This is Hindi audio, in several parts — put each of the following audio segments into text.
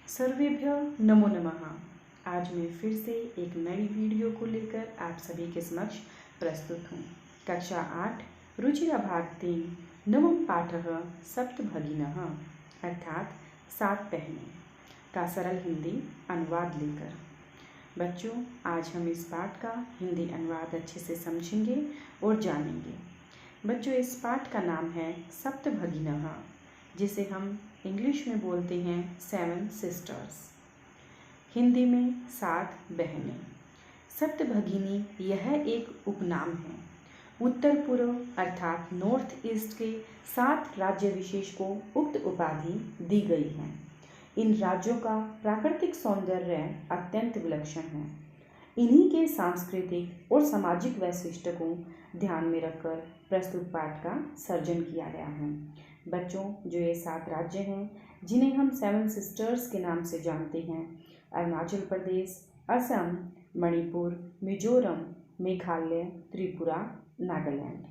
सर्वेभ्य नमो नमः। आज मैं फिर से एक नई वीडियो को लेकर आप सभी के समक्ष प्रस्तुत हूँ। कक्षा 8 रुचिराभाग 3 नवम पाठः सप्तभगिनः अर्थात 7 बहनें का सरल हिंदी अनुवाद लेकर। बच्चों, आज हम इस पाठ का हिंदी अनुवाद अच्छे से समझेंगे और जानेंगे। बच्चों, इस पाठ का नाम है सप्तभगिनः, जिसे हम इंग्लिश में बोलते हैं 7 सिस्टर्स, हिंदी में 7 बहनें। सप्तभगिनी यह एक उपनाम है। उत्तर पूर्व अर्थात नॉर्थ ईस्ट के 7 राज्य विशेष को उक्त उपाधि दी गई है। इन राज्यों का प्राकृतिक सौंदर्य अत्यंत विलक्षण है। इन्हीं के सांस्कृतिक और सामाजिक वैशिष्ट्य को ध्यान में रखकर प्रस्तुत पाठ का सर्जन किया गया है। बच्चों, जो ये 7 राज्य हैं जिन्हें हम 7 सिस्टर्स के नाम से जानते हैं, अरुणाचल प्रदेश, असम, मणिपुर, मिजोरम, मेघालय, त्रिपुरा, नागालैंड,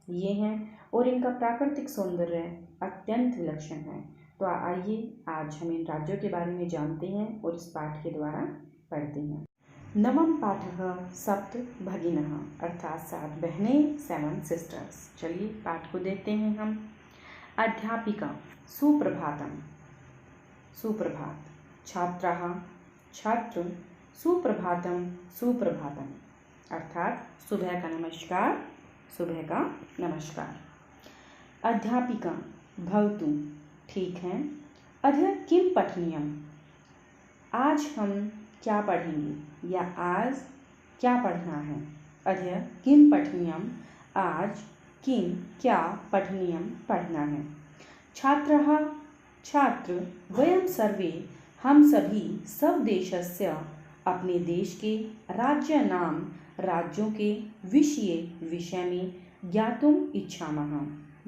ये हैं और इनका प्राकृतिक सौंदर्य अत्यंत विलक्षण है। तो आइए आज हम इन राज्यों के बारे में जानते हैं और इस पाठ के द्वारा पढ़ते हैं। नवम पाठः सप्तभगिनः अर्थात 7 बहनें, 7 सिस्टर्स। चलिए पाठ को देखते हैं हम। अध्यापिका सुप्रभातम, सुप्रभात। छात्राः छात्र सुप्रभातम, सुप्रभातम अर्थात सुबह का नमस्कार, सुबह का नमस्कार। अध्यापिका भवतु, ठीक है। अद्य किं पठनीयम्, आज हम क्या पढ़ेंगे या आज क्या पढ़ना है। अद्य किं पठनीयम्, आज किं क्या पठनीयं पढ़ना है। छात्रः छात्र वयं सर्वे हम सभी स्वदेशस्य अपने देश के राज्यानां राज्यों के विषय में ज्ञातुम इच्छामः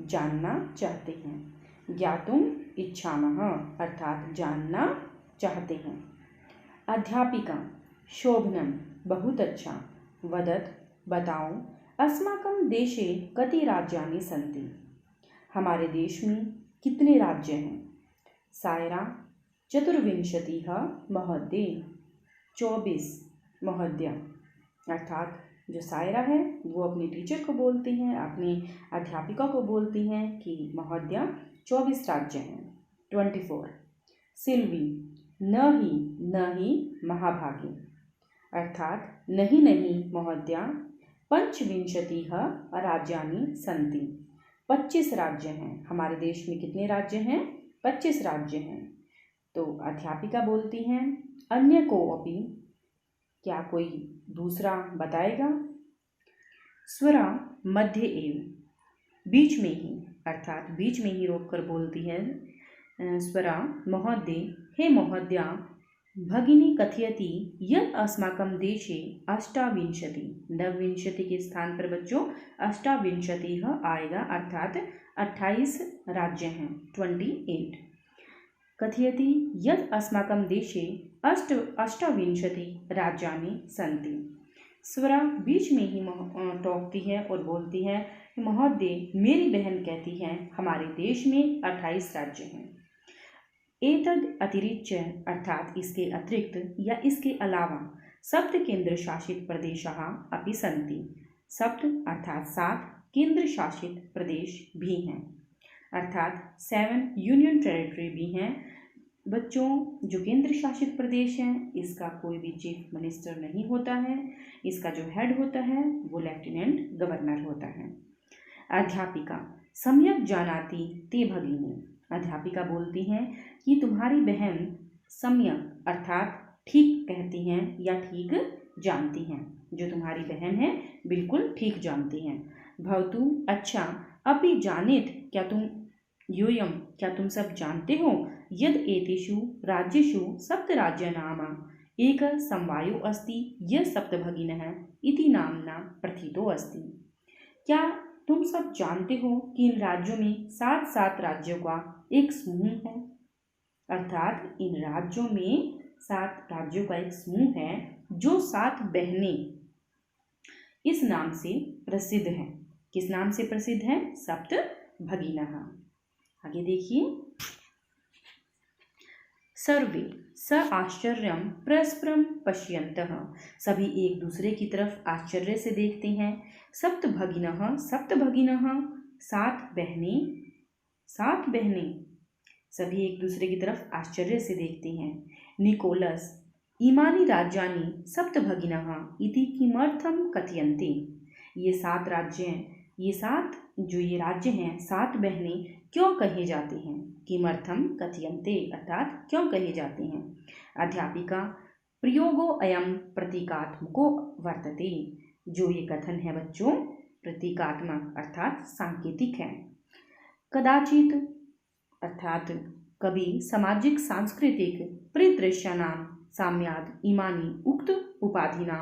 जानना चाहते हैं। ज्ञातुम इच्छामः अर्थात जानना चाहते हैं। अध्यापिका शोभनम बहुत अच्छा। वदत बताओ अस्माकं देशे कति राज्यानि सन्ति, हमारे देश में कितने राज्य हैं। सायरा चतुर्विंशतिः महोदय, 24 महोदय अर्थात जो सायरा है वो अपने टीचर को बोलती हैं, अपनी अध्यापिका को बोलती हैं कि महोदय 24 राज्य हैं, 24। सिल्वी न ही महाभागी अर्थात नहीं महोदय, 25 राज्यानि सन्ति, 25 राज्य हैं। हमारे देश में कितने राज्य हैं? 25 राज्य हैं। तो अध्यापिका बोलती हैं अन्य को अपि, क्या कोई दूसरा बताएगा। स्वरा मध्य एव, बीच में ही अर्थात बीच में ही रोककर बोलती है स्वरा महोदय, हे महोदया, भगिनी कथयति यत् अस्माकं देशे 28, 29 के स्थान पर बच्चों 28 आएगा अर्थात 28 राज्य हैं, 28। कथयति यत् अस्माकं देशे 28 राज्यानि सन्ति। स्वरा बीच में ही टोकती है और बोलती है महोदय, मेरी बहन कहती है हमारे देश में 28 राज्य हैं। एतद् अतिरिच्य अर्थात इसके अतिरिक्त या इसके अलावा सप्त केंद्र शासित प्रदेशः अपि सन्ति, सप्त अर्थात 7 केंद्र शासित प्रदेश भी हैं अर्थात 7 यूनियन टेरिटरी भी हैं। बच्चों, जो केंद्र शासित प्रदेश हैं इसका कोई भी चीफ मिनिस्टर नहीं होता है, इसका जो हेड होता है वो लेफ्टिनेंट गवर्नर होता है। अध्यापिका सम्यक जानाति ते भगिनी, अध्यापिका बोलती हैं कि तुम्हारी बहन सम्यक अर्थात ठीक कहती हैं या ठीक जानती हैं। जो तुम्हारी बहन है बिल्कुल ठीक जानती हैं। भवतु अच्छा, अपि जानेत, क्या तुम यूयम, क्या तुम सब जानते हो यद एतेषु राज्येषु 7 राज्यानाम एक समवायो अस्ति यह सप्तभगिनः इति नाम्ना प्रथितो अस्ति। क्या तुम सब जानते हो कि इन राज्यों में 7 राज्यों का एक समूह है अर्थात इन राज्यों में 7 राज्यों का एक समूह है जो 7 बहनें इस नाम से प्रसिद्ध हैं। किस नाम से प्रसिद्ध है? सप्तभगिनः। आगे देखिए, सर्वे स आश्चर्यं परस्परं पश्यन्तः, सभी एक दूसरे की तरफ आश्चर्य से देखते हैं। सप्त भगिनः, सात बहनें, सभी एक दूसरे की तरफ आश्चर्य से देखते हैं। निकोलस इमानि राज्यानि सप्त भगिनः इति किमर्थं कथयन्ति, ये सात राज्य हैं, ये राज्य हैं, सात बहनें क्यों कहे जाते हैं। किमर्थम कथयन्ते अर्थात क्यों कहे जाते हैं। अध्यापिका प्रयोगो अयम प्रतीकात्मको वर्तते, जो ये कथन है बच्चों प्रतीकात्मक अर्थात सांकेतिक है। कदाचित अर्थात कभी सामाजिक सांस्कृतिक परिदृश्यानां साम्याद इमानी उक्त उपाधिना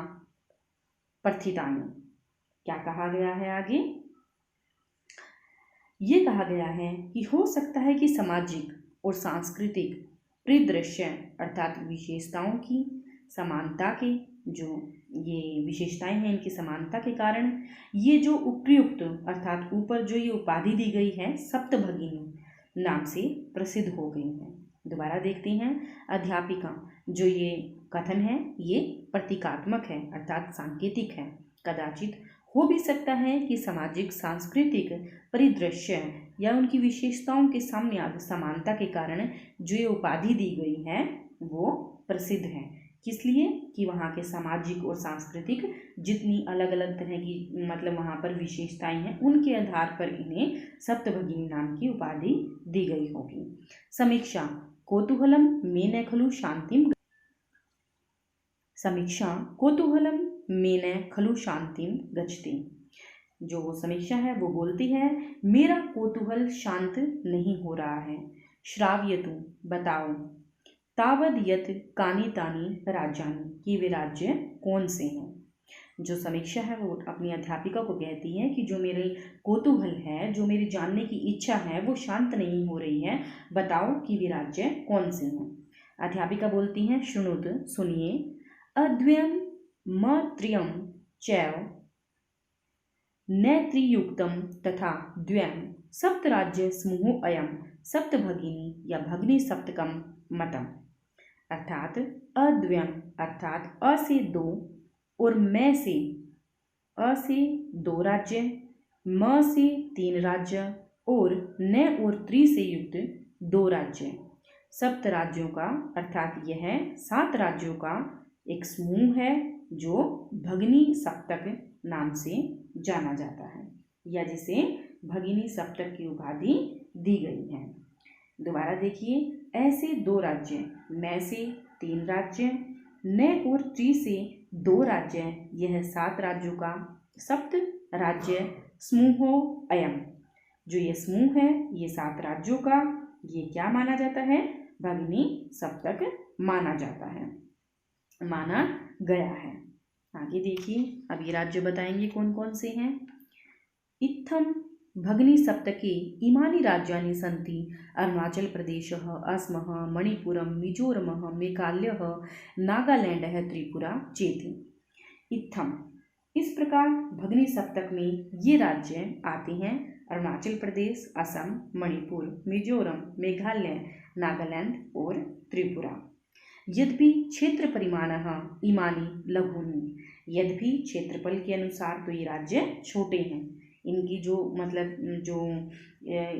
प्रथितानि, क्या कहा गया है आगे, ये कहा गया है कि हो सकता है कि सामाजिक और सांस्कृतिक परिदृश्य अर्थात विशेषताओं की समानता के, जो ये विशेषताएं हैं इनकी समानता के कारण ये जो उपयुक्त अर्थात ऊपर जो ये उपाधि दी गई है सप्तभगिनी नाम से प्रसिद्ध हो गई है। दोबारा देखते हैं। अध्यापिका, जो ये कथन है ये प्रतीकात्मक है अर्थात सांकेतिक है। कदाचित हो भी सकता है कि सामाजिक सांस्कृतिक परिदृश्य या उनकी विशेषताओं के साम्याद समानता के कारण जो ये उपाधि दी गई है वो प्रसिद्ध है। किस लिए कि वहाँ के सामाजिक और सांस्कृतिक जितनी अलग अलग तरह की मतलब वहाँ पर विशेषताएं हैं उनके आधार पर इन्हें सप्तभगिनी नाम की उपाधि दी गई होगी। समीक्षा कौतूहलम मेन खलु शांतिम, समीक्षा कौतूहलम मेन खलु शांतिम गच्छति, जो समीक्षा है वो बोलती है मेरा कौतूहल शांत नहीं हो रहा है। श्राव्यतु, बताओ, तावद यत कानि तानि राज्यानि, कि वे राज्य कौन से हैं। जो समीक्षा है वो अपनी अध्यापिका को कहती है कि जो मेरे कौतूहल है, जो मेरी जानने की इच्छा है वो शांत नहीं हो रही है, बताओ कि वे राज्य कौन से हैं। अध्यापिका बोलती हैं शृणुत, सुनिए, अद्वयम मत्रियम चैव नैत्रियुक्तम तथा द्वयम सप्तराज्य समूहो अयम सप्तभगिनी या भगिनी सप्तकम मतम, अर्थात अद्वयम अर्थात अ से दो और मैं से अ से दो राज्य, म से तीन राज्य और न और त्रि से युक्त दो राज्य, सप्त राज्यों का अर्थात यह सात राज्यों का एक समूह है जो भगिनी सप्तक नाम से जाना जाता है या जिसे भगिनी सप्तक की उपाधि दी गई है। दोबारा देखिए, ऐसे दो राज्य, मैं से तीन राज्य, न और त्रि से दो राज्य, यह सात राज्यों का सप्त राज्य समूहो अयम, जो ये समूह है ये सात राज्यों का, ये क्या माना जाता है, भगिनी सप्तक माना जाता है, माना गया है। आगे देखिए, अब ये राज्य बताएंगे कौन कौन से हैं। इत्थम भगिनी सप्तके इमानि राज्यानि सन्ति अरुणाचल प्रदेशः, असमः, मणिपुरम, मिजोरमः, मेघालयः, नागालैंडः, त्रिपुरा चेति। इत्थम, इस प्रकार भगिनी सप्तक में ये राज्य आते हैं अरुणाचल प्रदेश, असम, मणिपुर, मिजोरम, मेघालय, नागालैंड और त्रिपुरा। यद्यपि क्षेत्र परिमाणः इमानि लघूनि, यद्यपि क्षेत्रफल के अनुसार तो ये राज्य छोटे हैं, इनकी जो मतलब जो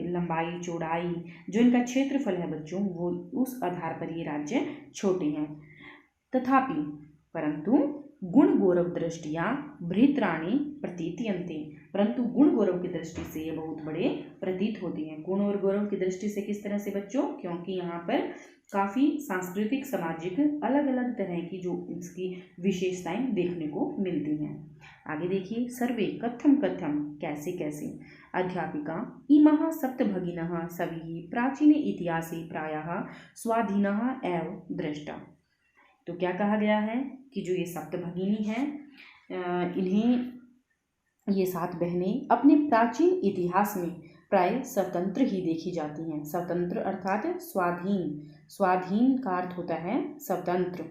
लंबाई चौड़ाई जो इनका क्षेत्रफल है बच्चों वो उस आधार पर ये राज्य छोटे हैं। तथापि परंतु गुण गौरव दृष्टिया बृहत्राणि प्रतीयन्ते, परंतु गुण गौरव की दृष्टि से ये बहुत बड़े प्रतीत होते हैं। गुण और गौरव की दृष्टि से किस तरह से बच्चों, क्योंकि यहाँ पर काफ़ी सांस्कृतिक सामाजिक अलग अलग तरह की जो इसकी विशेषताएं देखने को मिलती हैं। आगे देखिए, सर्वे कथम कथम, कैसे कैसे। अध्यापिका इमः सप्तभगिनः सभी प्राचीन इतिहासे प्रायः स्वाधीनः एव दृष्टा, तो क्या कहा गया है कि जो ये सप्तभगिनी हैं इन्हें ये सात बहनें अपने प्राचीन इतिहास में प्राय स्वतंत्र ही देखी जाती हैं। स्वतंत्र अर्थात स्वाधीन, स्वाधीन का अर्थ होता है स्वतंत्र।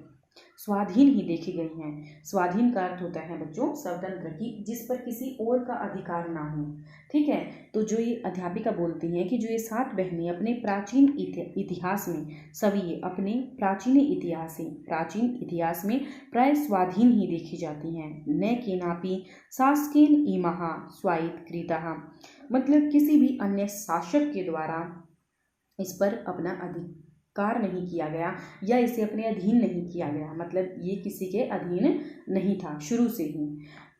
स्वाधीन ही देखी गई हैं। स्वाधीन का अर्थ होता है बच्चों स्वतंत्र की, जिस पर किसी और का अधिकार ना हो। ठीक है, तो जो ये अध्यापिका बोलती हैं कि जो ये 7 बहनें अपने प्राचीन इतिहास में सभी ये अपने प्राचीन इतिहास में प्राय स्वाधीन ही देखी जाती हैं। न केनापि शासकेन इमः स्वायत्तकृतः, मतलब किसी भी अन्य शासक के द्वारा इस पर अपना अधिकार नहीं किया गया या इसे अपने अधीन नहीं किया गया, मतलब ये किसी के अधीन नहीं था शुरू से ही।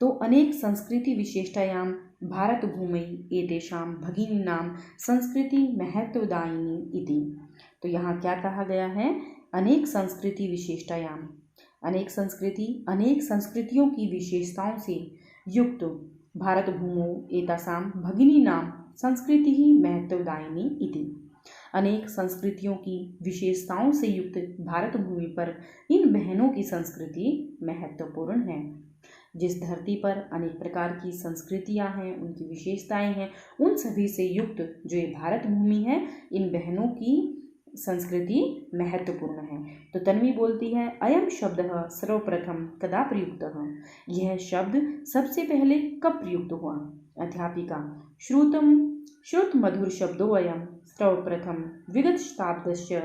तो अनेक संस्कृति विशेषतायां भारत भूमि एतेषां भगिनीनां संस्कृति महत्वदायिनी इति। तो यहाँ क्या कहा गया है, अनेक संस्कृति विशेषतायां, अनेक संस्कृतियों की विशेषताओं से युक्त भारत भूमौ एतासां भगिनीनां संस्कृति महत्वदायिनी इति। अनेक संस्कृतियों की विशेषताओं से युक्त भारत भूमि पर इन बहनों की संस्कृति महत्वपूर्ण है। जिस धरती पर अनेक प्रकार की संस्कृतियां हैं, उनकी विशेषताएं हैं, उन सभी से युक्त जो ये भारत भूमि है, इन बहनों की संस्कृति महत्वपूर्ण है। तो तन्वी बोलती है अयम शब्द सर्वप्रथम कदा प्रयुक्तः, यह शब्द सबसे पहले कब प्रयुक्त हुआ। अध्यापिका श्रुत मधुर शब्दोऽयं सर्वप्रथम विगत शताब्दस्य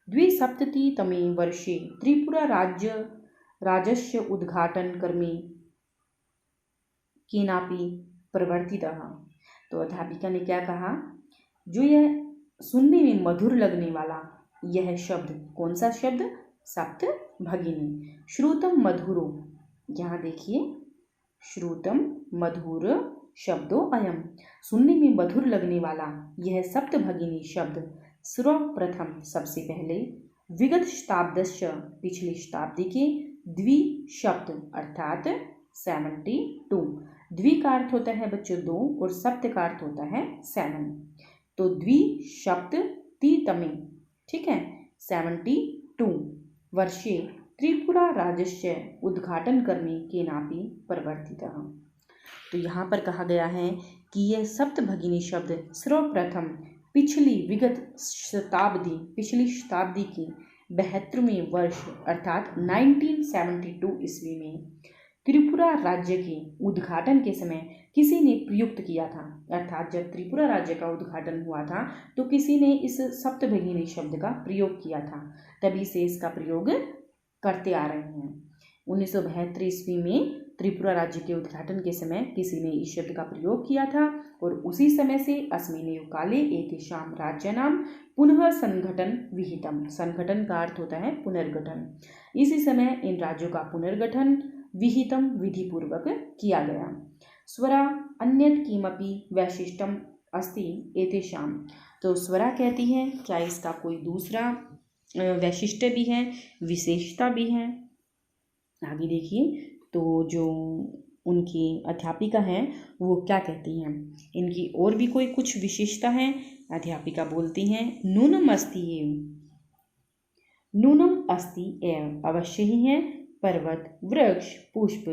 द्विसप्ततितमे वर्षे त्रिपुरा राज्यस्य उद्घाटनक्रमे केनापि प्रवर्तितः। तो अध्यापिका ने क्या कहा, जो यह सुनने में मधुर लगने वाला यह शब्द, कौन सा शब्द, सप्त भगिनी, श्रुतम मधुरो, यहाँ देखिए श्रुतम मधुर शब्दो अयम, सुनने में मधुर लगने वाला यह सप्त भगिनी शब्द सर्वप्रथम सबसे पहले विगत शताब्दस्य पिछली शताब्दी के द्विशब्द अर्थात 72, द्वि का अर्थ होता है बच्चों 2 और सप्त का अर्थ होता है 7, तो द्विसप्ततितमे, ठीक है, 72 वर्षे त्रिपुरा राज्यस्य उद्घाटन करने केनापि प्रवर्तितः। तो यहाँ पर कहा गया है कि यह सप्त भगिनी शब्द सर्वप्रथम पिछली शताब्दी के 72वें वर्ष अर्थात 1972 ईस्वी में त्रिपुरा राज्य के उद्घाटन के समय किसी ने प्रयुक्त किया था। अर्थात जब त्रिपुरा राज्य का उद्घाटन हुआ था तो किसी ने इस सप्तभगिनी शब्द का प्रयोग किया था, तभी से इसका प्रयोग करते आ रहे हैं। 1972 ईस्वी में त्रिपुरा राज्य के उद्घाटन के समय किसी ने इस शब्द का प्रयोग किया था और उसी समय से अस्मिनेव काले एतेषां राज्यानां पुनः संगठन विहितम, संगठन का अर्थ होता है पुनर्गठन, इसी समय इन राज्यों का पुनर्गठन विहितम विधि पूर्वक किया गया। स्वरा अन्यत किमपि वैशिष्ट्यम अस्ति एतेषां, तो स्वरा कहती है क्या इसका कोई दूसरा वैशिष्ट्य भी है, विशेषता भी है। आगे देखिए, तो जो उनकी अध्यापिका हैं वो क्या कहती हैं, इनकी और भी कोई कुछ विशेषता है। अध्यापिका बोलती हैं नूनम अस्ति एव, अवश्य ही है, पर्वत वृक्ष पुष्प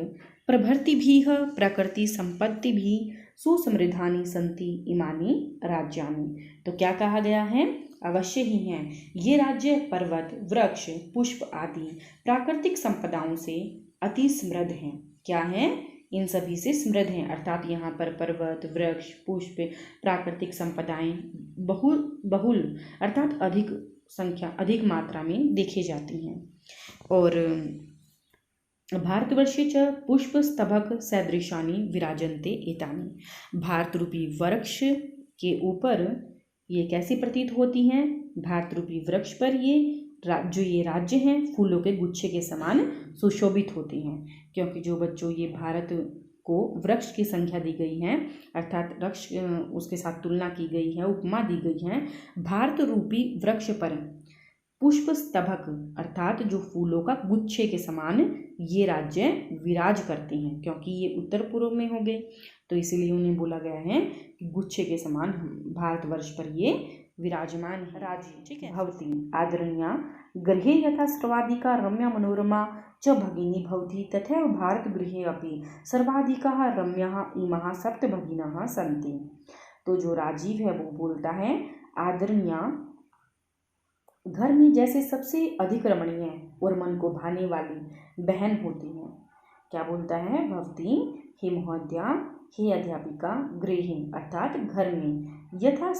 प्रभृतिभिः प्रकृति संपत्ति भी सुसमृद्धानि सन्ति इमानि राज्यानि। तो क्या कहा गया है, अवश्य ही हैं ये राज्य पर्वत वृक्ष पुष्प आदि प्राकृतिक संपदाओं से अति समृद्ध हैं। क्या है, इन सभी से समृद्ध हैं, अर्थात यहाँ पर पर्वत वृक्ष पुष्प प्राकृतिक संपदाएं बहुल अर्थात अधिक मात्रा में देखी जाती हैं। और भारतवर्षे च पुष्पस्तबक सदृशानि विराजन्ते एतानि, भारत रूपी वृक्ष के ऊपर ये कैसी प्रतीत होती हैं, भारत रूपी वृक्ष पर ये राज्य हैं फूलों के गुच्छे के समान सुशोभित होती हैं, क्योंकि जो बच्चों ये भारत को वृक्ष की संख्या दी गई है, अर्थात वृक्ष उसके साथ तुलना की गई है, उपमा दी गई है, भारत रूपी वृक्ष पर पुष्प स्तबक अर्थात जो फूलों का गुच्छे के समान ये राज्य विराज करते हैं, क्योंकि ये उत्तर पूर्व में हो गए तो इसीलिए उन्हें बोला गया है कि गुच्छे के समान भारतवर्ष पर ये विराजमान है। राज्य, ठीक है, भवती आदरणीया गृहे यथा सर्वाधिका रम्या मनोरमा च भगिनी भवति तथैव भारत गृहे अपि सर्वाधिकाः रम्याः इमाः सप्त भगिनः सन्ति। तो जो राजीव है वो बोलता है आदरणीया घर में जैसे सबसे अधिक रमणीय और मन को भाने वाली बहन होती हैं। क्या बोलता है? भवती हे महोदया, हे अध्यापिका, गृहे अर्थात घर में, यथा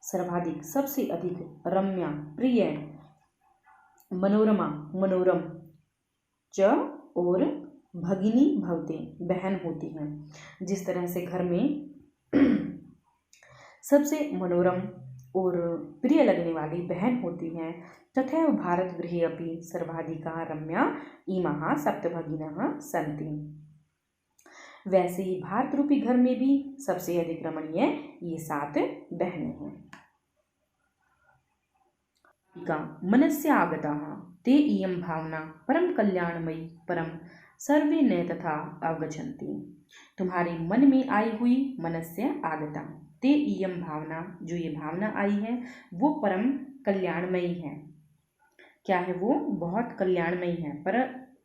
सर्वाधिक सबसे अधिक, रम्या प्रिय, मनोरमा मनोरम, च और भगिनी भवते बहन होती हैं। जिस तरह से घर में सबसे मनोरम और प्रिय लगने वाली बहन होती हैं, तथैव भारत गृहे अपि सर्वाधिका रम्या इमाः सप्तभगिनः सन्ति। वैसे ही भारत रूपी घर में भी सबसे अधिक रमणीय ये 7 बहनें हैं। मनस्य आगताः ते इयं भावना परम कल्याणमयी परम सर्वे न तथा अवगच्छन्ति। तुम्हारे मन में आई हुई मनस्य आगता, ते इयं भावना, जो ये भावना आई है वो परम कल्याणमयी है। क्या है वो? बहुत कल्याणमयी है।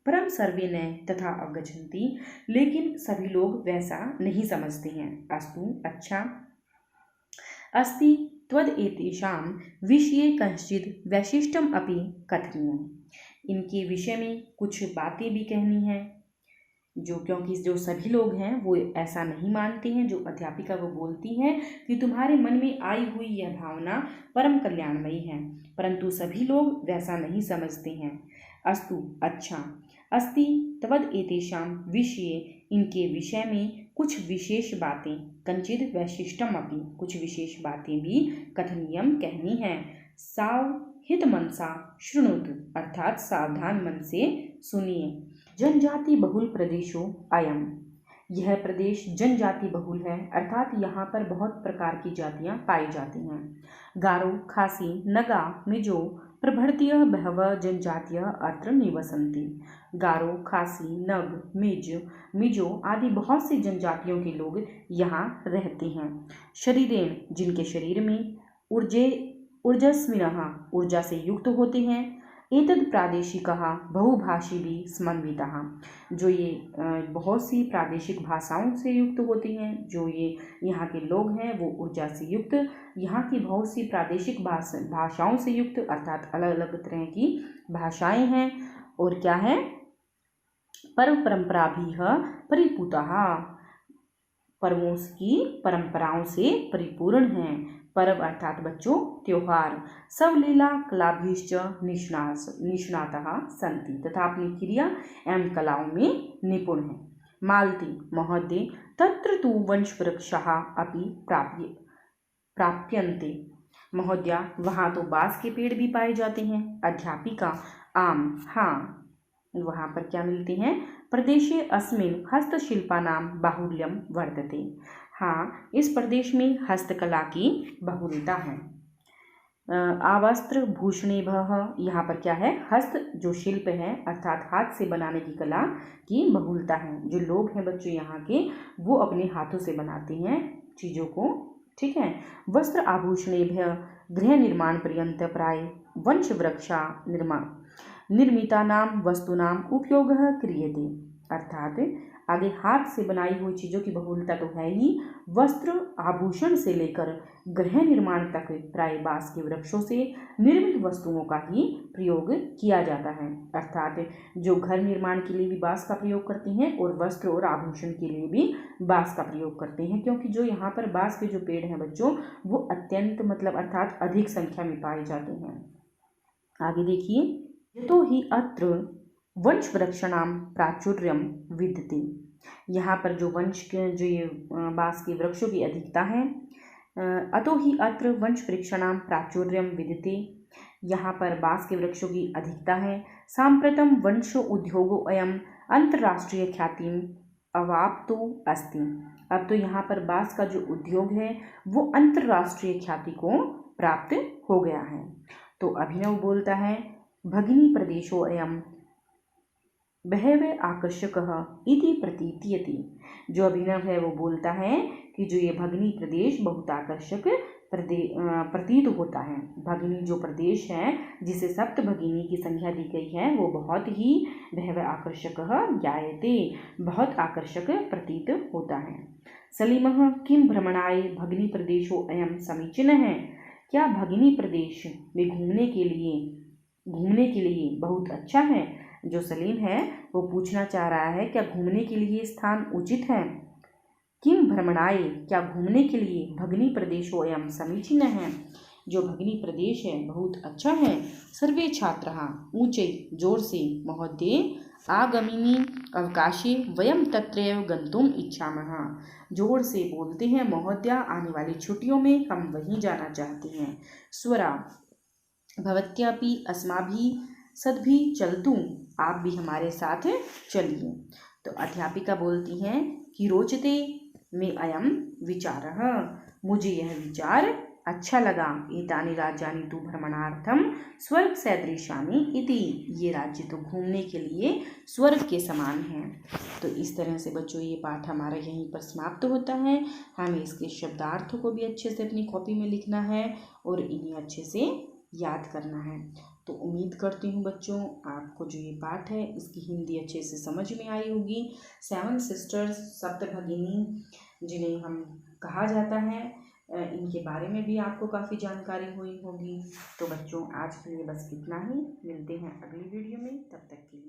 परम सर्वे न तथा अवगच्छन्ति, लेकिन सभी लोग वैसा नहीं समझते हैं। अस्तु, अच्छा। अस्ति त्वदेतेषां विषये कश्चित् वैशिष्ट्यम् अपि कथनीयम्। इनके विषय में कुछ बातें भी कहनी है, क्योंकि जो सभी लोग हैं वो ऐसा नहीं मानते हैं। जो अध्यापिका वो बोलती हैं कि तुम्हारे मन में आई हुई यह भावना परम कल्याणमयी है, परंतु सभी लोग वैसा नहीं समझते हैं। अस्तु, अच्छा। अस्ति त्वदेतेषां विषये, इनके विषय में कुछ विशेष बातें, कंचित वैशिष्ट्यम अपि, कुछ विशेष बातें भी कथनीयम कहनी है। सावहित मनसा शृणोतु, अर्थात सावधान मन से सुनिए। जनजाति बहुल प्रदेशो अयम, यह प्रदेश जनजाति बहुल है, अर्थात यहाँ पर बहुत प्रकार की जातियाँ पाई जाती हैं। गारो, खासी, नगा, मिजो प्रभृतयः बहवः जनजातियः अत्र निवसन्ति। गारो, खासी, नग, मिजो आदि बहुत सी जनजातियों के लोग यहाँ रहते हैं। शरीरेण, जिनके शरीर में, ऊर्जस्विनः, ऊर्जा से युक्त होते हैं। एतद् प्रादेशिकः बहुभाषी भी समन्वितः, जो ये बहुत सी प्रादेशिक भाषाओं से युक्त होते हैं। जो ये यहाँ के लोग हैं वो ऊर्जा से युक्त, यहाँ की बहुत सी प्रादेशिक भाषाओं से युक्त, अर्थात अलग अलग तरह की भाषाएं हैं। और क्या है? पर्व परंपराभिः परिपूतः, पर्वों की परंपराओं से परिपूर्ण हैं। पर्व अर्थात बच्चों त्योहार। सब लीला कलाभिश्च निष्णातः सन्ति, तथा अपनी क्रिया एवं कलाओं में निपुण हैं। मालती, महोदय, तत्र तु वंशवृक्षाः अपि प्राप्यन्ते। महोदया, वहाँ तो बांस के पेड़ भी पाए जाते हैं। अध्यापिका, आम, हाँ, वहाँ पर क्या मिलते हैं? प्रदेशे अस्मिन् हस्तशिल्पानां बाहुल्यं वर्तते। हाँ, इस प्रदेश में हस्तकला की बहुलता है। आवस्त्र भूषणेभ्यः, यहाँ पर क्या है? हस्त जो शिल्प है अर्थात हाथ से बनाने की कला की बहुलता है। जो लोग हैं बच्चों यहाँ के, वो अपने हाथों से बनाते हैं चीज़ों को, ठीक है। वस्त्र आभूषणेभ्यः गृह निर्माण पर्यंत प्राय वंशवृक्षा निर्मितानां वस्तूनां उपयोगः क्रियते। अर्थात आगे हाथ से बनाई हुई चीज़ों की बहुलता तो है ही, वस्त्र आभूषण से लेकर गृह निर्माण तक प्राय बांस के वृक्षों से निर्मित वस्तुओं का ही प्रयोग किया जाता है। अर्थात जो घर निर्माण के लिए भी बांस का प्रयोग करते हैं और वस्त्र और आभूषण के लिए भी बांस का प्रयोग करते हैं, क्योंकि जो यहाँ पर बांस के जो पेड़ हैं बच्चों वो अत्यंत अर्थात अधिक संख्या में पाए जाते हैं। आगे देखिए, यतो हि अत्र वंश वृक्षाणां प्राचुर्यम विद्यते। यहाँ पर जो जो ये बांस के वृक्षों की अधिकता है। अतो ही अत्र वंश वृक्षाणां प्राचुर्यम विद्यते, यहाँ पर बांस के वृक्षों की अधिकता है। सांप्रतम वंशो उद्योगो अयम अंतर्राष्ट्रीय ख्यातिम अवाप्तो अस्ति। अब तो यहाँ पर बांस का जो उद्योग है वो अंतर्राष्ट्रीय ख्याति को प्राप्त हो गया है। तो अभिनव बोलता है, भगिनी प्रदेशो अयम बहवे आकर्षकः इति प्रतीयते। जो अभिनव है वो बोलता है कि जो ये भगिनी प्रदेश बहुत आकर्षक प्रतीत होता है। भगिनी जो प्रदेश है जिसे सप्त भगिनी की संख्या दी गई है वो बहुत ही बहवे आकर्षकः ज्ञायते, बहुत आकर्षक प्रतीत होता है। सलीमः किं भ्रमणाय भगिनी प्रदेशो अयम समीचीनः है। क्या भगिनी प्रदेश में घूमने के लिए बहुत अच्छा है? जो सलीम है वो पूछना चाह रहा है क्या घूमने के लिए स्थान उचित है? किम भ्रमणाय, क्या घूमने के लिए भगिनी प्रदेशो अयम समीचीन है? जो भगिनी प्रदेश है बहुत अच्छा है। सर्वे छात्राः ऊंचे जोर से महोदय आगामिनी अवकाशे वयम तत्रैव गन्तुम इच्छामः। जोर से बोलते हैं महोदय, आने वाली छुट्टियों में हम वहीं जाना चाहते हैं। स्वरा भवत्यापि अस्माभिः सद्भिः चलतु, आप भी हमारे साथ चलिए। तो अध्यापिका बोलती हैं कि रोचते में अयम विचारः, मुझे यह विचार अच्छा लगा। एतानि राज्यानि तु भ्रमणार्थम स्वर्ग सदृशानि इति, ये राज्य तो घूमने के लिए स्वर्ग के समान हैं। तो इस तरह से बच्चों ये पाठ हमारा यहीं पर समाप्त होता है। हमें इसके शब्दार्थों को भी अच्छे से अपनी कॉपी में लिखना है और इन्हें अच्छे से याद करना है। तो उम्मीद करती हूँ बच्चों आपको जो ये पाठ है इसकी हिंदी अच्छे से समझ में आई होगी। 7 सिस्टर्स, सप्त भगिनी जिन्हें हम कहा जाता है, इनके बारे में भी आपको काफ़ी जानकारी हुई होगी। तो बच्चों आज के लिए बस इतना ही, मिलते हैं अगली वीडियो में, तब तक के लिए